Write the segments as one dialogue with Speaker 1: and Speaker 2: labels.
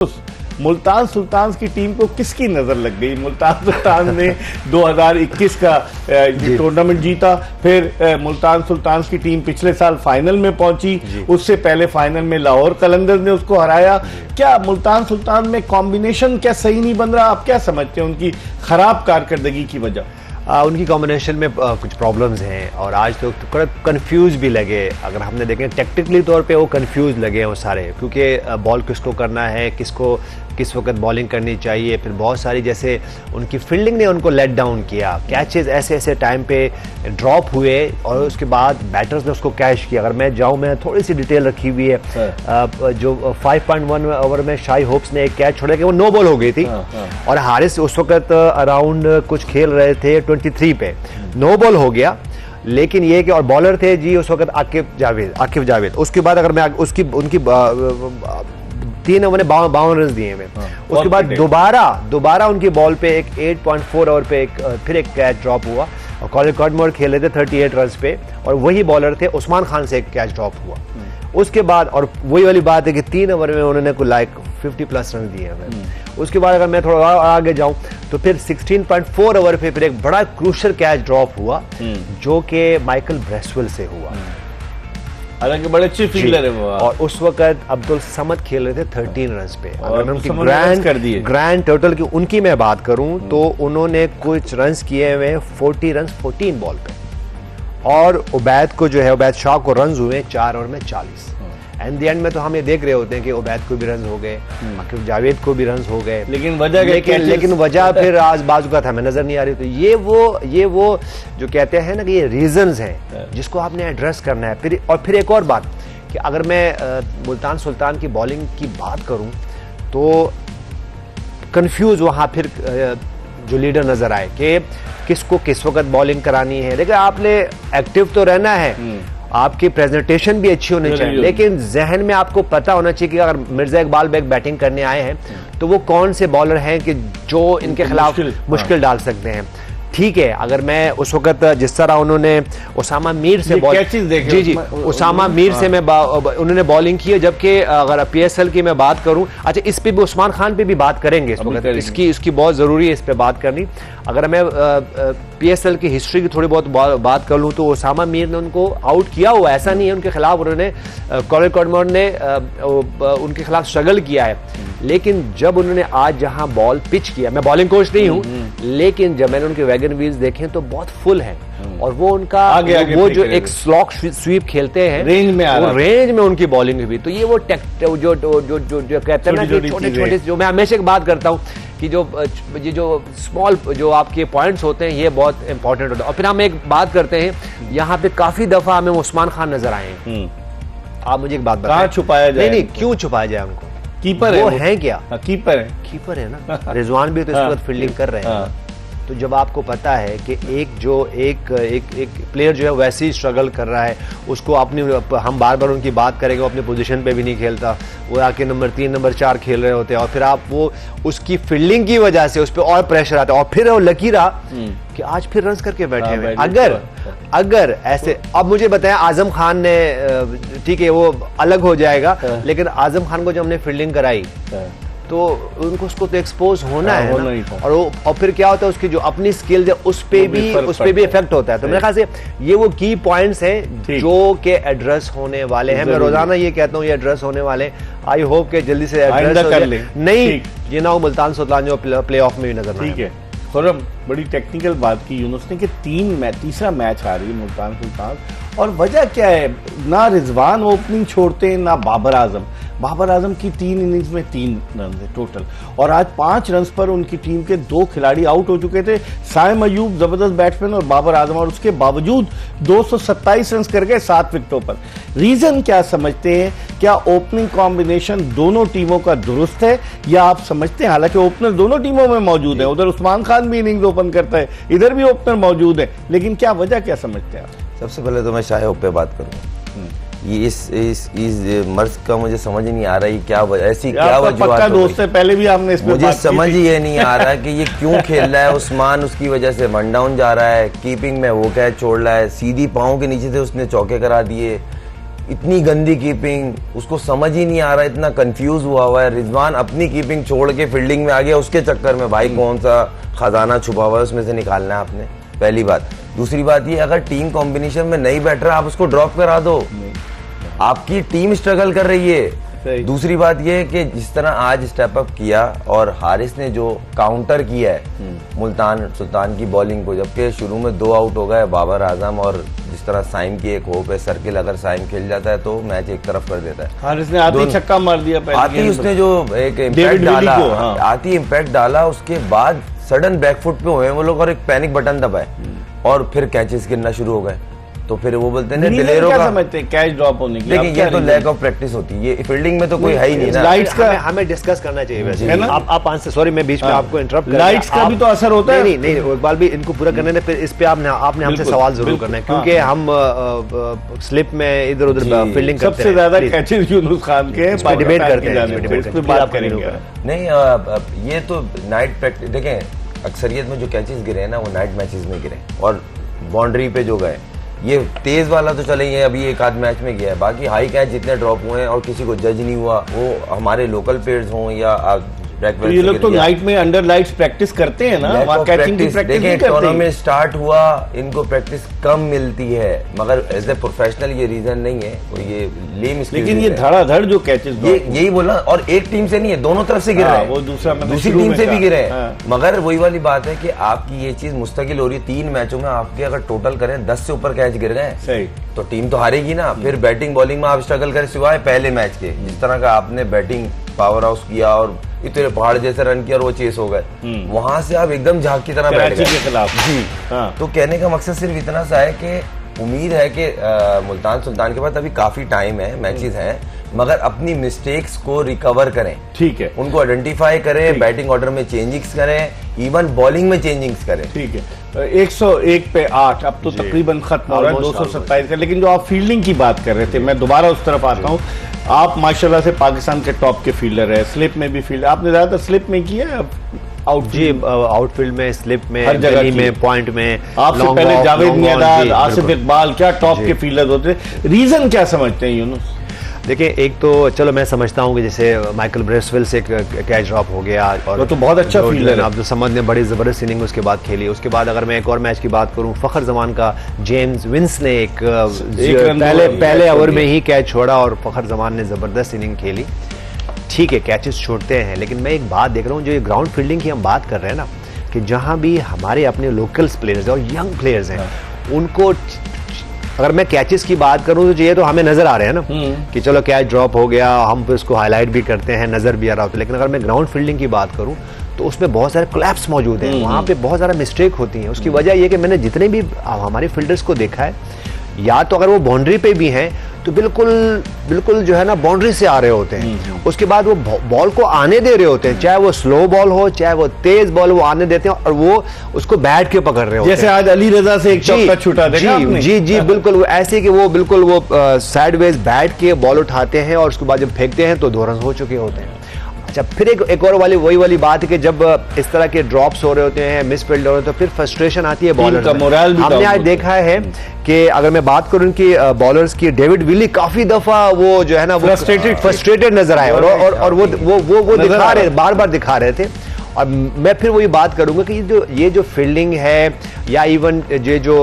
Speaker 1: मुल्तान सुल्तान की टीम को किसकी नजर लग गई? मुल्तान सुल्तान ने 2021 का टूर्नामेंट जीता, फिर मुल्तान सुल्तान की टीम पिछले साल फाइनल में पहुंची, उससे पहले फाइनल में लाहौर कलंदर्स ने उसको हराया। क्या मुल्तान सुल्तान में कॉम्बिनेशन क्या सही नहीं बन रहा? आप क्या समझते हैं उनकी खराब कारकर्दगी की वजह?
Speaker 2: उनकी कॉम्बिनेशन में कुछ प्रॉब्लम्स हैं और आज तो थोड़ा कंफ्यूज भी लगे। अगर हमने देखें टेक्निकली तौर पे वो कंफ्यूज लगे हैं वो सारे, क्योंकि बॉल किसको करना है, किसको किस वक्त बॉलिंग करनी चाहिए। फिर बहुत सारी जैसे उनकी फील्डिंग ने उनको लेट डाउन किया, कैचेस ऐसे ऐसे टाइम पे ड्रॉप हुए और उसके बाद बैटर्स ने उसको कैच किया। अगर मैं जाऊँ, मैं थोड़ी सी डिटेल रखी हुई है, जो 5.1 ओवर में शाही होप्स ने एक कैच छोड़ा कि वो नो बॉल हो गई थी और हारिस उस वक्त अराउंड कुछ खेल रहे थे 23 पे, नो बॉल हो गया। लेकिन ये कि और बॉलर थे जी उस वक्त आकिफ जावेद। उसके बाद अगर मैं उनकी 3 ओवर में 52 रन दिए हैं। उसके बाद दोबारा उनकी बॉल पे एक 8.4 ओवर पे फिर एक कैच ड्रॉप हुआ और कॉलिन कडमोर खेल रहे थे 38 रन पे और वही बॉलर थे उस्मान खान से एक कैच ड्रॉप हुआ। उसके बाद और वही वाली बात है कि 3 ओवर में उन्होंने कोई 50+ रन दिए हैं। उसके बाद अगर मैं थोड़ा आगे जाऊं तो फिर 16.4 ओवर पे फिर एक बड़ा क्रूशल कैच ड्रॉप हुआ जो कि माइकल ब्रेसवेल से हुआ।
Speaker 1: हालांकि बड़े अच्छे फील्डर है वो।
Speaker 2: और उस वक्त अब्दुल समद खेल रहे थे 13 रन पे। अगर मैं उनकी ग्रैंड टोटल की उनकी मैं बात करूं तो उन्होंने कुछ रन किए हुए 40 रन 14 बॉल पे और उबैद को जो है उबैद शाह को रन हुए 4 ओवर में 40। एंड द एंड में तो हम ये देख रहे होते हैं कि उबैद को भी रन हो गए, आकिफ जावेद को भी रन हो गए, लेकिन वजह फिर आज बाजू का था हमें नजर नहीं आ रही। तो ये वो जो कहते हैं ना कि ये रीजंस हैं जिसको आपने एड्रेस करना है। फिर एक और बात कि अगर मैं मुल्तान सुल्तान की बॉलिंग की बात करूं तो कंफ्यूज वहां फिर जो लीडर नजर आए कि किसको किस वक्त बॉलिंग करानी है। लेकिन आपने एक्टिव तो रहना है, आपकी प्रेजेंटेशन भी अच्छी होनी चाहिए, लेकिन जहन में आपको पता होना चाहिए कि अगर मिर्जा इकबाल बेग बैटिंग करने आए हैं तो वो कौन से बॉलर हैं कि जो इनके खिलाफ मुश्किल डाल सकते हैं। ठीक है, अगर मैं उस वक्त जिस तरह उन्होंने उसामा मीर से उसामा मीर से मैं उन्होंने बॉलिंग की है, जबकि अगर PSL की मैं बात करूं, अच्छा इस पे भी उस्मान खान पे भी बात करेंगे इस वक्त, इसकी बहुत जरूरी है इस पे बात करनी। अगर मैं PSL की हिस्ट्री की थोड़ी बहुत बात कर लूं तो उसामा मीर ने उनको आउट किया हुआ, ऐसा नहीं है उनके खिलाफ उन्होंने कॉलिन कडमोर ने उनके खिलाफ स्ट्रगल किया है। लेकिन जब उन्होंने आज जहां बॉल पिच किया, मैं बॉलिंग कोच नहीं हूं, लेकिन जब मैंने उनके वैगन व्हील्स देखे तो बहुत फुल है और वो उनका वो जो एक स्लॉक स्वीप खेलते हैं रेंज में उनकी बॉलिंग हुई। तो ये वो जो कहते हैं ना कि छोटे-छोटे, जो मैं हमेशा एक बात करता हूँ कि जो स्मॉल जो आपके पॉइंट्स होते हैं ये बहुत इंपॉर्टेंट होता है। और फिर हम एक बात करते हैं, यहाँ पे काफी दफा हमें उस्मान खान नजर आए हैं। आप मुझे एक बात बताएं,
Speaker 1: छुपाया जाए?
Speaker 2: नहीं, क्यों छुपाया जाए उनको?
Speaker 1: कीपर
Speaker 2: वो है क्या?
Speaker 1: कीपर है
Speaker 2: ना। रिजवान भी तो इस वक्त फील्डिंग कर रहे हैं। तो जब आपको पता है कि एक प्लेयर जो है वैसे ही स्ट्रगल कर रहा है, उसको अपनी हम बार बार उनकी बात करेंगे, वो अपनी पोजीशन पे भी नहीं खेलता, वो आके नंबर 3 नंबर 4 खेल रहे होते हैं और फिर आप वो उसकी फील्डिंग की वजह से उस पर और प्रेशर आता है और फिर वो लकी रहा कि आज फिर रन करके बैठे हुए। अगर ऐसे, अब मुझे बताएं आजम खान ने, ठीक है वो अलग हो जाएगा, लेकिन आजम खान को जब हमने फील्डिंग कराई तो उनको उसको तो एक्सपोज होना है ना। और फिर क्या होता है, उसकी जो अपनी स्किल्स है उस पे भी इफेक्ट होता है। तो मेरे ख्याल से ये वो की पॉइंट्स हैं जो के एड्रेस होने वाले हैं। मैं रोजाना ये कहता हूँ ये एड्रेस होने वाले, आई होप के जल्दी से एड्रेस कर ले, नहीं ये ना हो मुल्तान सुल्तान जो प्ले ऑफ में भी नजर
Speaker 1: ठीक है। खुर्रम, बड़ी टेक्निकल बात की यूनुस ने कि तीसरा मैच हारी है मुल्तान सुल्तान, और वजह क्या है? ना रिजवान ओपनिंग छोड़ते हैं ना बाबर आजम की 3 इनिंग्स में 3 रन है टोटल, और आज 5 रन पर उनकी टीम के 2 खिलाड़ी आउट हो चुके थे, साइम अयूब जबरदस्त बैट्समैन और बाबर आजम, और उसके बावजूद 227 रन कर गए 7 विकेटों पर। रीजन क्या समझते हैं? क्या ओपनिंग कॉम्बिनेशन दोनों टीमों का दुरुस्त है, या आप समझते हैं, हालांकि ओपनर दोनों टीमों में मौजूद है, उधर उस्मान खान भी इनिंग्स ओपन करता है, इधर भी ओपनर मौजूद है, लेकिन क्या वजह क्या समझते हैं आप?
Speaker 3: सबसे पहले तो मैं शाही होप पे बात करूँ, ये इस मर्ज का मुझे समझ नहीं आ रहा है क्या वजह, ऐसी क्या वजह
Speaker 1: दोस्त है, पहले भी आपने इस पे
Speaker 3: मुझे समझ ये नहीं आ रहा कि ये क्यों खेल रहा है। उस्मान उसकी वजह से वन डाउन जा रहा है, कीपिंग में वो कैच छोड़ रहा है, सीधी पाँव के नीचे से उसने चौके करा दिए। इतनी गंदी कीपिंग, उसको समझ ही नहीं आ रहा, इतना कंफ्यूज हुआ है। रिजवान अपनी कीपिंग छोड़ के फील्डिंग में आ गया, उसके चक्कर में भाई कौन सा खजाना छुपा हुआ है उसमें से निकालना है आपने, पहली बात। दूसरी बात ये, अगर टीम कॉम्बिनेशन में नहीं बैठ रहा आप उसको ड्रॉप करा दो, आपकी टीम स्ट्रगल कर रही है। दूसरी बात ये कि जिस तरह आज स्टेप अप किया और हारिस ने जो काउंटर किया है मुल्तान सुल्तान की बॉलिंग को, जबकि शुरू में 2 आउट हो गए बाबर आजम, और जिस तरह साइम की एक होप है सर्किल, अगर साइम खेल जाता है तो मैच एक तरफ कर देता है।
Speaker 1: हारिस ने आते ही छक्का मार दिया,
Speaker 3: आती उसने जो एक इम्पैक्ट डाला, आती इम्पैक्ट डाला, उसके बाद सडन बैकफुट पे हुए वो लोग और एक पैनिक बटन दबाए और फिर कैचेस गिरना शुरू हो गए। तो फिर वो बोलते हैं दिलेरो का,
Speaker 1: समझते हैं कैच ड्रॉप होने की।
Speaker 3: देखिए ये तो लैक ऑफ प्रैक्टिस होती है, ये फील्डिंग में तो कोई है ही नहीं ना।
Speaker 2: लाइट्स का हमें डिस्कस करना चाहिए वैसे है ना। आप आंसर, सॉरी मैं बीच में आपको इंटरप्ट कर,
Speaker 1: लाइट्स का भी तो असर होता है।
Speaker 2: नहीं इकबाल भी इनको पूरा करने ने, फिर इस पे आपने हमसे सवाल जरूर करना है, क्योंकि हम स्लिप में इधर उधर फील्डिंग करते हैं।
Speaker 1: सबसे ज्यादा कैचेस यूनुस खान के,
Speaker 2: डिबेट करते हैं,
Speaker 1: बात करेंगे।
Speaker 3: नहीं ये तो नाइट प्रैक्टिस, देखें अक्सरियत में जो कैचेस गिरे हैं ना वो नाइट मैचेस में गिरे, और बाउंड्री पे जो गए, ये तेज वाला तो चले ये अभी एक आध मैच में गया है, बाकी हाई कैच जितने ड्रॉप हुए हैं और किसी को जज नहीं हुआ, वो हमारे लोकल प्लेयर्स हों या
Speaker 1: तो ये लोग तो नाइट में अंडर लाइट्स प्रैक्टिस करते हैं ना, वहाँ कैचिंग की प्रैक्टिस नहीं करते।
Speaker 3: टूर्नामेंट स्टार्ट हुआ, इनको प्रैक्टिस कम मिलती है, मगर एज ए प्रोफेशनल ये रीजन नहीं है, और ये लेम स्किल।
Speaker 1: लेकिन ये धड़ाधड़ जो कैचेस,
Speaker 3: ये यही बोला, और एक टीम से नहीं है, दोनों तरफ से गिर रहे हैं,
Speaker 1: वो
Speaker 3: दूसरी टीम से भी गिरे हैं। मगर वही वाली बात है कि आपकी ये चीज मुस्तकिल हो रही है। 3 मैचों में आपके अगर टोटल करें 10 से ऊपर कैच गिर गए,
Speaker 1: सही,
Speaker 3: तो टीम तो हारेगी ना। फिर बैटिंग बॉलिंग में आप स्ट्रगल करें, सिवाय पहले मैच के जिस तरह का आपने बैटिंग पावर हाउस किया और इतने पहाड़ जैसे रन किया और वो चेस हो गए, वहां से आप एकदम झाग की तरह बैठ गए
Speaker 1: के खिलाफ।
Speaker 3: जी तो कहने का मकसद सिर्फ इतना सा है कि उम्मीद है कि मुल्तान सुल्तान के पास अभी काफी टाइम है, मैचेस हैं, मगर अपनी मिस्टेक्स को रिकवर करें,
Speaker 1: ठीक है,
Speaker 3: उनको आइडेंटिफाई करें, बैटिंग ऑर्डर में चेंजिंग्स करें, इवन बॉलिंग में चेंजिंग्स करें।
Speaker 1: ठीक है, 101 पे 8 अब तो तकरीबन खत्म हो रहा है, 227 का। लेकिन जो आप फील्डिंग की बात कर रहे थे, मैं दोबारा उस तरफ आता हूँ। आप माशाल्लाह से पाकिस्तान के टॉप के फील्डर है, स्लिप में भी फील्ड आपने ज्यादातर स्लिप में किया है,
Speaker 2: आउटफील्ड में, स्लिप में,
Speaker 1: हर जगह
Speaker 2: में, पॉइंट में।
Speaker 1: आपसे पहले जावेद मियादाद, आसिफ इकबाल, क्या टॉप के फील्डर होते। रीजन क्या समझते हैं यूनुस?
Speaker 2: देखिए एक तो चलो मैं समझता हूँ कि जैसे माइकल ब्रेसवेल से कैच ड्रॉप हो गया, और
Speaker 1: वो तो बहुत अच्छा फील्डर है।
Speaker 2: अब्दुल समद ने बड़ी जबरदस्त इनिंग उसके बाद खेली। उसके बाद अगर मैं एक और मैच की बात करूँ, फखर जमान का जेम्स विंस ने एक पहले ओवर में ही कैच छोड़ा और फखर जमान ने जबरदस्त इनिंग खेली। ठीक है, कैचेस छोड़ते हैं, लेकिन मैं एक बात देख रहा हूँ, जो ये ग्राउंड फील्डिंग की हम बात कर रहे हैं ना, कि जहाँ भी हमारे अपने लोकल्स प्लेयर्स और यंग प्लेयर्स हैं, उनको अगर मैं कैचेस की बात करूं तो ये तो हमें नजर आ रहे हैं ना कि चलो कैच ड्रॉप हो गया, हम फिर उसको हाईलाइट भी करते हैं, नजर भी आ रहा होता है। लेकिन अगर मैं ग्राउंड फील्डिंग की बात करूं तो उसमें बहुत सारे क्लैप्स मौजूद हैं, वहां पे बहुत सारा मिस्टेक होती है। उसकी वजह यह कि मैंने जितने भी हमारे फील्डर्स को देखा है, या तो अगर वो बाउंड्री पे भी हैं तो बिल्कुल जो है ना बाउंड्री से आ रहे होते हैं, उसके बाद वो बॉल को आने दे रहे होते हैं, चाहे वो स्लो बॉल हो चाहे वो तेज बॉल, वो आने देते हैं और वो उसको बैट के पकड़ रहे होते हैं।
Speaker 1: जैसे आज अली रजा से एक चौका छूटा देखा आपने?
Speaker 2: जी बिल्कुल वो ऐसे कि वो बिल्कुल वो साइडवेज बैट के बॉल उठाते हैं और उसके बाद जब फेंकते हैं तो 2 रन हो चुके होते हैं। अच्छा, फिर एक और वही वाली बात है कि जब इस तरह के ड्रॉप्स हो रहे होते हैं, मिसफील्ड हो रहे होते हैं, तो फिर फ्रस्ट्रेशन आती है बॉलर का, मोरल भी हमने आज देखा है कि अगर मैं बात करूं कि बॉलर्स की, डेविड विली काफी दफा वो जो है ना वो फ्रस्ट्रेटेड नजर आए और वो दिखा रहे, बार दिखा रहे थे। और मैं फिर वही बात करूंगा कि ये जो फील्डिंग है या इवन ये जो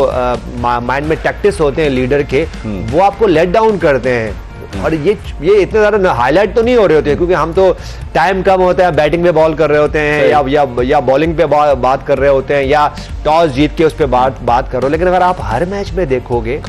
Speaker 2: माइंड में टैक्टिक्स होते हैं लीडर के, वो आपको लेट डाउन करते हैं। और ये इतने ज्यादा हाईलाइट तो नहीं हो रहे होते क्योंकि हम तो टाइम कम होता है, बैटिंग पे बॉल कर रहे होते हैं या बॉलिंग पे बात कर रहे होते हैं या टॉस जीत के उस पर बात कर रहे हो। लेकिन अगर आप हर मैच में देखोगे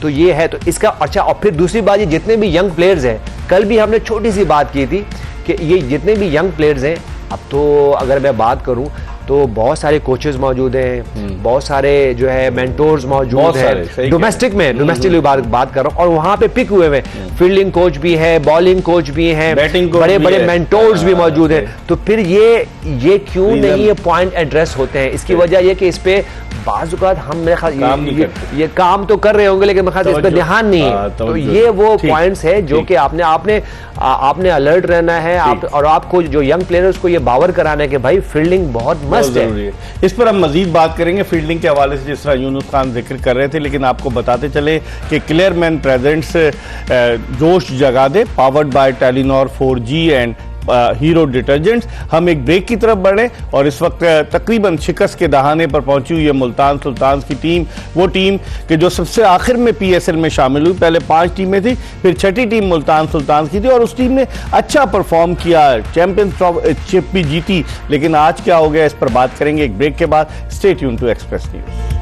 Speaker 2: तो ये है, तो इसका अच्छा। और फिर दूसरी बात, ये जितने भी यंग प्लेयर्स हैं, कल भी हमने छोटी सी बात की थी कि ये जितने भी यंग प्लेयर्स हैं, अब तो अगर मैं बात करूं तो बहुत सारे कोचेस मौजूद हैं, बहुत सारे जो है मेंटोर्स मौजूद हैं, डोमेस्टिक बात कर रहा हूँ, और वहां पे पिक हुए हुए फील्डिंग कोच भी है, बॉलिंग कोच भी हैं, बड़े मेंटोर्स भी मौजूद हैं। तो फिर ये क्यों नहीं ये पॉइंट एड्रेस होते हैं? इसकी वजह ये कि इस पे बाज़-औक़ात हम मेरे ख्याल ये काम तो कर रहे होंगे लेकिन मेरे ख्याल इस पे ध्यान नहीं है। तो ये वो पॉइंट्स है जो कि आपने आपने अलर्ट रहना है और आपको जो यंग प्लेयर्स को ये बावर कराना है कि भाई फील्डिंग बहुत मस्त है।
Speaker 1: इस पर हम मजीद बात करेंगे फील्डिंग के हवाले से, जिस तरह यूनुस खान जिक्र कर रहे थे, लेकिन आपको बताते चले कि क्लियरमैन प्रेजेंट्स जोश जगा दे, powered by Telenor 4G and Hero detergents. हम एक ब्रेक की तरफ बढ़े और इस वक्त तकरीबन शिकस्त के दहाने पर पहुंची हुई है मुल्तान सुल्तान्स की टीम, वो टीम कि जो सबसे आखिर में PSL में शामिल हुई। पहले 5 टीमें थी, फिर छठी टीम मुल्तान सुल्तान्स की थी और उस टीम ने अच्छा परफॉर्म किया, चैंपियनशिप भी जीती। लेकिन आज क्या हो गया, इस पर बात करेंगे एक ब्रेक के बाद। Stay tune to Express news.